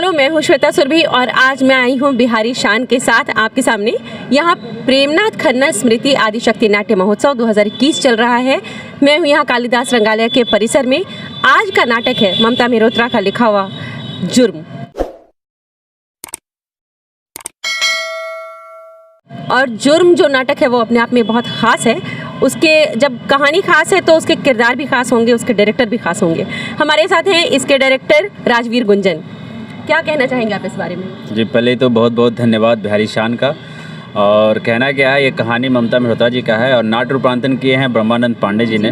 Hello, मैं हूँ श्वेता सुरभि और आज मैं आई हूँ बिहारी शान के साथ आपके सामने। यहाँ प्रेमनाथ खन्ना स्मृति आदिशक्ति नाट्य महोत्सव 2021 चल रहा है। मैं हूँ यहाँ कालिदास रंगालय के परिसर में। आज का नाटक है ममता मेहरोत्रा का लिखा हुआ जुर्म। और जुर्म जो नाटक है वो अपने आप में बहुत ख़ास है। उसके जब कहानी ख़ास है तो उसके किरदार भी ख़ास होंगे, उसके डायरेक्टर भी ख़ास होंगे। हमारे साथ हैं इसके डायरेक्टर राजवीर गुंजन। क्या कहना चाहेंगे आप इस बारे में? जी, पहले तो बहुत बहुत धन्यवाद बिहारी शान का। और कहना क्या है, ये कहानी ममता मेहरोत्रा जी का है और नाट्य रूपांतरण किए हैं ब्रह्मानंद पांडे जी ने।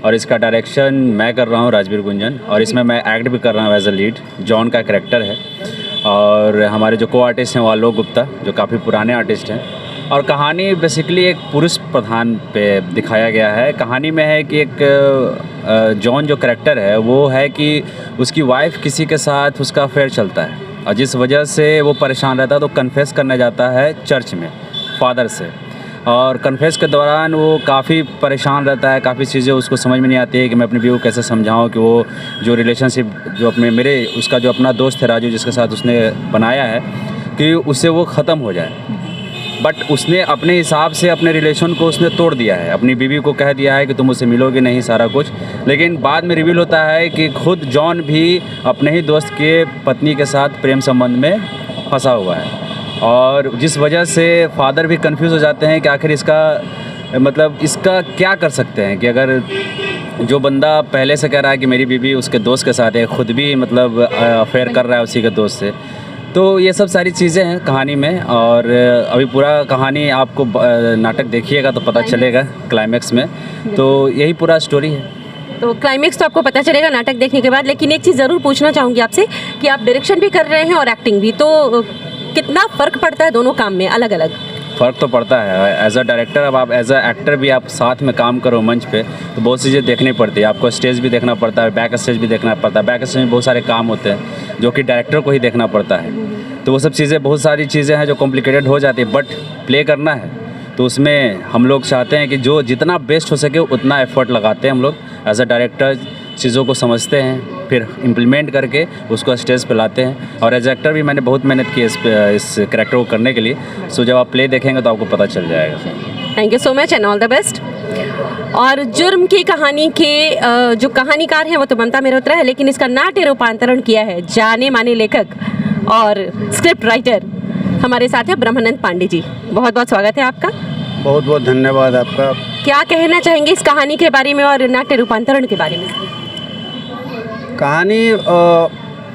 और इसका डायरेक्शन मैं कर रहा हूँ, राजवीर गुंजन। और इसमें मैं एक्ट भी कर रहा हूँ एज अ लीड। जॉन का कैरेक्टर है। और हमारे जो को आर्टिस्ट हैं वो आलोक गुप्ता, जो काफ़ी पुराने आर्टिस्ट हैं। और कहानी बेसिकली एक पुरुष प्रधान पे दिखाया गया है। कहानी में है कि एक जॉन जो कैरेक्टर है वो है कि उसकी वाइफ किसी के साथ उसका अफेयर चलता है और जिस वजह से वो परेशान रहता है तो कन्फेस करने जाता है चर्च में फादर से। और कन्फेस के दौरान वो काफ़ी परेशान रहता है, काफ़ी चीज़ें उसको समझ में नहीं आती है कि मैं अपनी बीवी को कैसे समझाऊं कि वो जो रिलेशनशिप जो उसका जो अपना दोस्त है राजू जिसके साथ उसने बनाया है कि उससे वो ख़त्म हो जाए। बट उसने अपने हिसाब से अपने रिलेशन को उसने तोड़ दिया है। अपनी बीवी को कह दिया है कि तुम मुझसे मिलोगे नहीं, सारा कुछ। लेकिन बाद में रिवील होता है कि खुद जॉन भी अपने ही दोस्त के पत्नी के साथ प्रेम संबंध में फंसा हुआ है। और जिस वजह से फादर भी कंफ्यूज हो जाते हैं कि आखिर इसका क्या कर सकते हैं कि अगर जो बंदा पहले से कह रहा है कि मेरी बीवी उसके दोस्त के साथ है, खुद भी अफेयर कर रहा है उसी के दोस्त से। तो ये सब सारी चीज़ें हैं कहानी में। और अभी पूरा कहानी आपको नाटक देखिएगा तो पता चलेगा क्लाइमैक्स में। तो यही पूरा स्टोरी है। तो क्लाइमैक्स तो आपको पता चलेगा नाटक देखने के बाद। लेकिन एक चीज़ ज़रूर पूछना चाहूँगी आपसे कि आप डायरेक्शन भी कर रहे हैं और एक्टिंग भी, तो कितना फ़र्क पड़ता है दोनों काम में? अलग अलग फ़र्क तो पड़ता है। एज अ डायरेक्टर अब आप एज अ एक्टर भी आप साथ में काम करो मंच पे तो बहुत चीज़ें देखनी पड़ती है। आपको स्टेज भी देखना पड़ता है, बैक स्टेज भी देखना पड़ता है। बैक स्टेज में बहुत सारे काम होते हैं जो कि डायरेक्टर को ही देखना पड़ता है। तो वो सब चीज़ें, बहुत सारी चीज़ें हैं जो कॉम्प्लिकेटेड हो जाती है। बट प्ले करना है तो उसमें हम लोग चाहते हैं कि जो जितना बेस्ट हो सके उतना एफर्ट लगाते हैं हम लोग। एज अ डायरेक्टर चीज़ों को समझते हैं, फिर इम्प्लीमेंट करके उसको स्टेज पे लाते हैं। और एज एक्टर भी मैंने बहुत मेहनत की इस कैरेक्टर को करने के लिए। सो जब आप प्ले देखेंगे तो आपको पता चल जाएगा। Thank you so much and all the best. और जुर्म की कहानी के जो कहानीकार हैं वो तो ममता मेहरोत्रा है, लेकिन इसका नाट्य रूपांतरण किया है जाने माने लेखक और स्क्रिप्ट राइटर हमारे साथ है ब्रह्मानंद पांडे जी। बहुत बहुत स्वागत है आपका। बहुत बहुत धन्यवाद आपका। क्या कहना चाहेंगे इस कहानी के बारे में और नाट्य रूपांतरण के बारे में? कहानी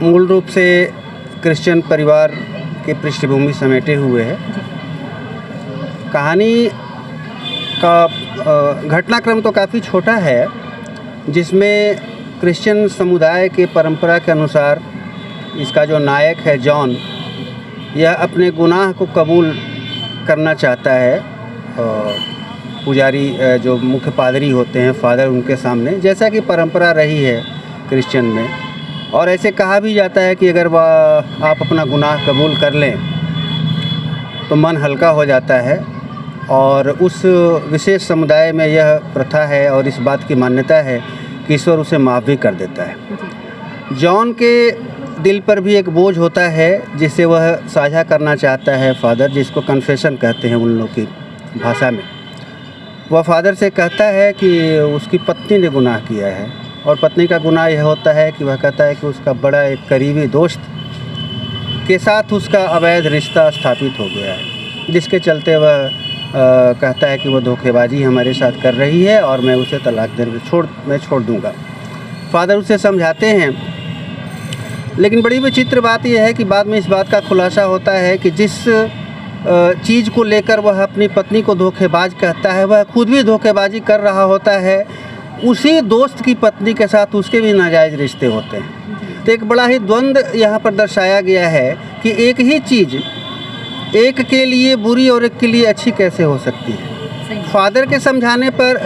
मूल रूप से क्रिश्चियन परिवार के पृष्ठभूमि समेटे हुए है। कहानी का घटनाक्रम तो काफ़ी छोटा है, जिसमें क्रिश्चियन समुदाय के परंपरा के अनुसार इसका जो नायक है जॉन, यह अपने गुनाह को कबूल करना चाहता है। पुजारी जो मुख्य पादरी होते हैं, फादर, उनके सामने, जैसा कि परंपरा रही है क्रिश्चियन में। और ऐसे कहा भी जाता है कि अगर आप अपना गुनाह कबूल कर लें तो मन हल्का हो जाता है। और उस विशेष समुदाय में यह प्रथा है और इस बात की मान्यता है कि ईश्वर उसे माफ़ भी कर देता है। जॉन के दिल पर भी एक बोझ होता है जिसे वह साझा करना चाहता है फादर, जिसको कन्फेशन कहते हैं उन लोग की भाषा में। वह फादर से कहता है कि उसकी पत्नी ने गुनाह किया है और पत्नी का गुनाह यह होता है कि वह कहता है कि उसका बड़ा एक करीबी दोस्त के साथ उसका अवैध रिश्ता स्थापित हो गया है, जिसके चलते वह कहता है कि वह धोखेबाजी हमारे साथ कर रही है और मैं उसे तलाक मैं छोड़ दूँगा। फादर उसे समझाते हैं, लेकिन बड़ी विचित्र बात यह है कि बाद में इस बात का खुलासा होता है कि जिस चीज़ को लेकर वह अपनी पत्नी को धोखेबाज कहता है, वह खुद भी धोखेबाजी कर रहा होता है। उसी दोस्त की पत्नी के साथ उसके भी नाजायज़ रिश्ते होते हैं। तो एक बड़ा ही द्वंद्व यहाँ पर दर्शाया गया है कि एक ही चीज़ एक के लिए बुरी और एक के लिए अच्छी कैसे हो सकती है। फादर के समझाने पर,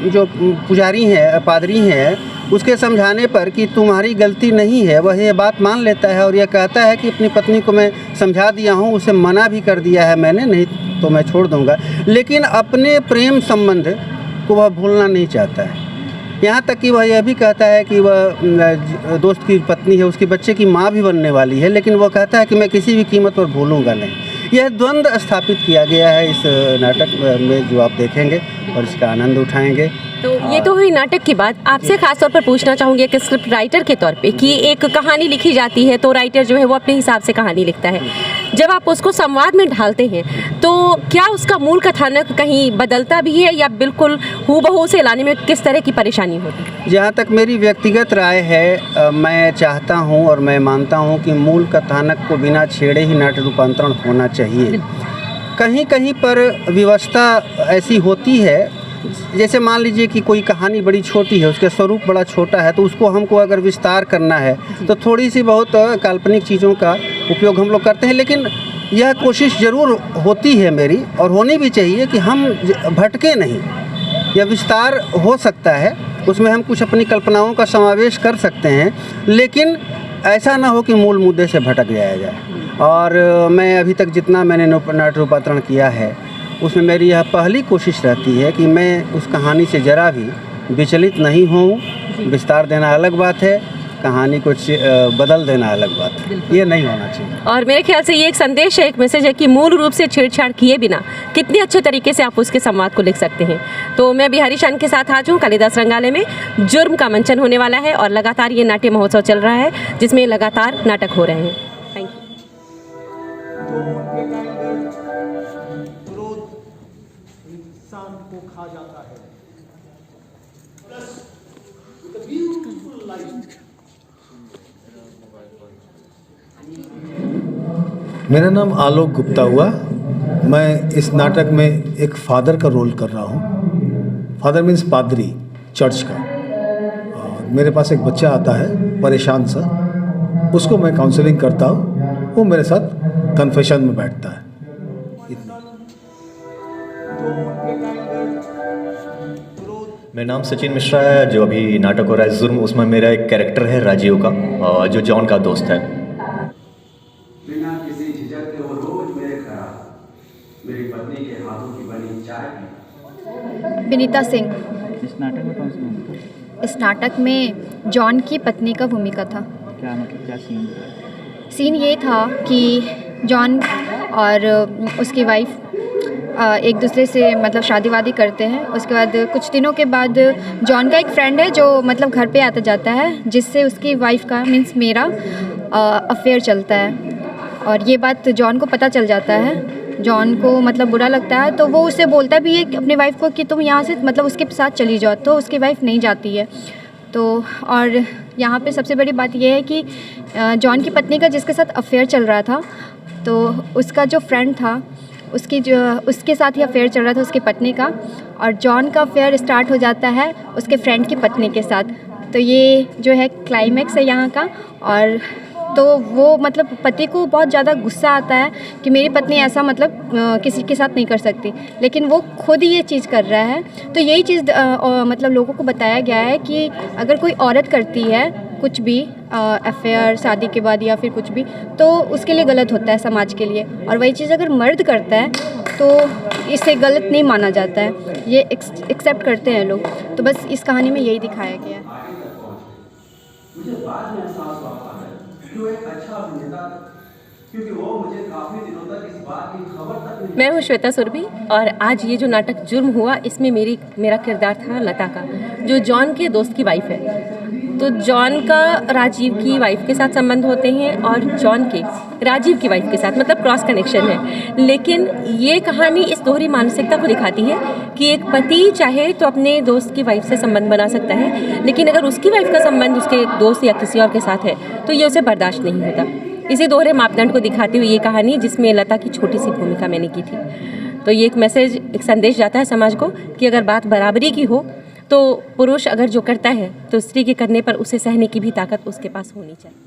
जो पुजारी हैं, पादरी हैं, उसके समझाने पर कि तुम्हारी गलती नहीं है, वह ये बात मान लेता है और यह कहता है कि अपनी पत्नी को मैं समझा दिया हूँ, उसे मना भी कर दिया है मैंने, नहीं तो मैं छोड़ दूँगा। लेकिन अपने प्रेम संबंध को वह भूलना नहीं चाहता है। यहाँ तक कि वह यह भी कहता है कि वह दोस्त की पत्नी है, उसके बच्चे की माँ भी बनने वाली है, लेकिन वह कहता है कि मैं किसी भी कीमत पर भूलूंगा नहीं। यह द्वंद्व स्थापित किया गया है इस नाटक में, जो आप देखेंगे और इसका आनंद उठाएंगे। तो ये तो हुई नाटक की बात। आपसे खास तौर पर पूछना चाहूँगी एक स्क्रिप्ट राइटर के तौर पे कि एक कहानी लिखी जाती है तो राइटर जो है वो अपने हिसाब से कहानी लिखता है। जब आप उसको संवाद में ढालते हैं तो क्या उसका मूल कथानक कहीं बदलता भी है या बिल्कुल हूबहू से लाने में किस तरह की परेशानी होती है? जहाँ तक मेरी व्यक्तिगत राय है, मैं चाहता हूँ और मैं मानता हूँ कि मूल कथानक को बिना छेड़े ही नाट्य रूपांतरण होना चाहिए। कहीं कहीं पर व्यवस्था ऐसी होती है, जैसे मान लीजिए कि कोई कहानी बड़ी छोटी है, उसका स्वरूप बड़ा छोटा है, तो उसको हमको अगर विस्तार करना है तो थोड़ी सी बहुत काल्पनिक चीज़ों का उपयोग हम लोग करते हैं। लेकिन यह कोशिश ज़रूर होती है मेरी, और होनी भी चाहिए, कि हम भटके नहीं। यह विस्तार हो सकता है, उसमें हम कुछ अपनी कल्पनाओं का समावेश कर सकते हैं, लेकिन ऐसा ना हो कि मूल मुद्दे से भटक जाया जाए। और मैं अभी तक जितना मैंने नाट्य रूपांतरण किया है उसमें मेरी यह पहली कोशिश रहती है कि मैं उस कहानी से ज़रा भी विचलित नहीं हूँ। विस्तार देना अलग बात है, कहानी को बदल देना अलग बात है, ये नहीं होना चाहिए। और मेरे ख्याल से ये एक संदेश है, एक मैसेज है कि मूल रूप से छेड़छाड़ किए बिना कितने अच्छे तरीके से आप उसके संवाद को लिख सकते हैं। तो मैं बिहारी शान के साथ आज हूँ कालिदास रंगालय में। जुर्म का मंचन होने वाला है और लगातार ये नाट्य महोत्सव चल रहा है जिसमें लगातार नाटक हो रहे हैं। थैंक मेरा नाम आलोक गुप्ता हुआ। मैं इस नाटक में एक फादर का रोल कर रहा हूँ। फादर मीन्स पादरी, चर्च का। और मेरे पास एक बच्चा आता है परेशान सा, उसको मैं काउंसलिंग करता हूँ, वो मेरे साथ कन्फेशन में बैठता है। मेरा नाम सचिन मिश्रा है। जो अभी नाटक हो रहा है जुर्म, उसमें मेरा एक कैरेक्टर है राजीव का, जो जॉन का दोस्त है। बिना किसी झिझक के वो रोज मेरे घर मेरी पत्नी के हाथों की बनी चाय। विनीता सिंह। इस नाटक में कौन सा भूमिका? इस नाटक में जॉन की पत्नी का भूमिका था। क्या मतलब, क्या सीन? सीन ये था कि जॉन और उसकी वाइफ एक दूसरे से मतलब शादी वादी करते हैं। उसके बाद कुछ दिनों के बाद जॉन का एक फ्रेंड है जो मतलब घर पे आता जाता है, जिससे उसकी वाइफ का मीन्स मेरा अफेयर चलता है। और ये बात जॉन को पता चल जाता है। जॉन को मतलब बुरा लगता है, तो वो उससे बोलता भी है अपनी वाइफ को कि तुम यहाँ से मतलब उसके साथ चली जाओ। तो उसकी वाइफ नहीं जाती है। तो और यहाँ पे सबसे बड़ी बात यह है कि जॉन की पत्नी का जिसके साथ अफेयर चल रहा था, तो उसका जो फ्रेंड था उसके साथ ही अफेयर चल रहा था उसकी पत्नी का, और जॉन का अफेयर स्टार्ट हो जाता है उसके फ्रेंड की पत्नी के साथ। तो ये जो है क्लाइमैक्स है यहाँ का। और तो वो मतलब पति को बहुत ज़्यादा गुस्सा आता है कि मेरी पत्नी ऐसा मतलब किसी के साथ नहीं कर सकती, लेकिन वो खुद ही ये चीज़ कर रहा है। तो यही चीज़ मतलब लोगों को बताया गया है कि अगर कोई औरत करती है कुछ भी अफेयर शादी के बाद या फिर कुछ भी, तो उसके लिए गलत होता है समाज के लिए। और वही चीज़ अगर मर्द करता है तो इसे गलत नहीं माना जाता है, ये एक्सेप्ट करते हैं लोग। तो बस इस कहानी में यही दिखाया गया है। मुझे बाद में एहसास हुआ कि वो एक अच्छा अभिनेता था, क्योंकि वो मुझे काफी दिनों तक इस बात की खबर तक नहीं। मैं हूँ श्वेता सुरभि और आज ये जो नाटक जुर्म हुआ इसमें मेरा किरदार था लता का, जो जॉन के दोस्त की वाइफ है। तो जॉन का राजीव की वाइफ के साथ संबंध होते हैं और जॉन के राजीव की वाइफ के साथ, मतलब क्रॉस कनेक्शन है। लेकिन ये कहानी इस दोहरी मानसिकता को दिखाती है कि एक पति चाहे तो अपने दोस्त की वाइफ से संबंध बना सकता है, लेकिन अगर उसकी वाइफ का संबंध उसके दोस्त या किसी और के साथ है तो ये उसे बर्दाश्त नहीं होता। इसी दोहरे मापदंड को दिखाती हुई ये कहानी, जिसमें लता की छोटी सी भूमिका मैंने की थी। तो ये एक मैसेज, एक संदेश जाता है समाज को कि अगर बात बराबरी की हो तो पुरुष अगर जो करता है तो स्त्री के करने पर उसे सहने की भी ताकत उसके पास होनी चाहिए।